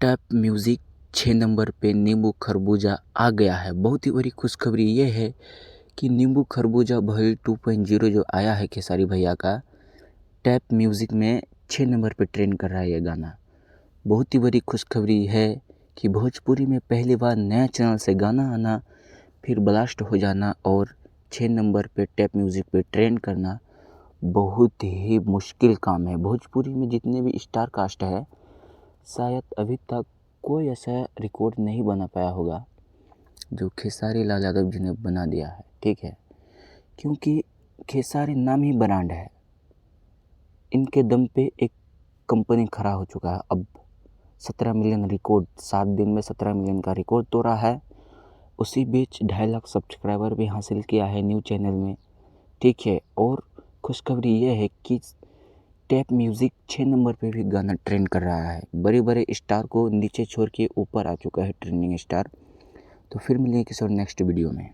Tap music 6 number पे नींबू खरबूजा आ गया है। बहुत ही बड़ी खुशखबरी ये है कि नींबू खरबूजा भइल 2.0 जो आया है खेसारी भैया का, टैप म्यूज़िक में 6 नंबर पे ट्रेंड कर रहा है ये गाना। बहुत ही बड़ी खुशखबरी है कि भोजपुरी में पहली बार नया चैनल से गाना आना, फिर ब्लास्ट हो जाना और 6 नंबर पे टैप म्यूज़िक पे ट्रेंड करना बहुत ही मुश्किल काम है। भोजपुरी में जितने भी स्टार कास्ट है, शायद अभी तक कोई ऐसा रिकॉर्ड नहीं बना पाया होगा जो खेसारी लाल यादव जी ने बना दिया है। ठीक है, क्योंकि खेसारी नाम ही ब्रांड है। इनके दम पे एक कंपनी खड़ा हो चुका है। अब 17 मिलियन रिकॉर्ड 7 दिन में 17 मिलियन का रिकॉर्ड तोड़ा है। उसी बीच 2.5 लाख सब्सक्राइबर भी हासिल किया है न्यूज़ चैनल में। ठीक है, और खुशखबरी ये है कि टैप म्यूज़िक 6 नंबर पे भी गाना ट्रेंड कर रहा है। बड़े बड़े स्टार को नीचे छोड़ के ऊपर आ चुका है ट्रेंडिंग स्टार। तो फिर मिलेंगे किसी और नेक्स्ट वीडियो में।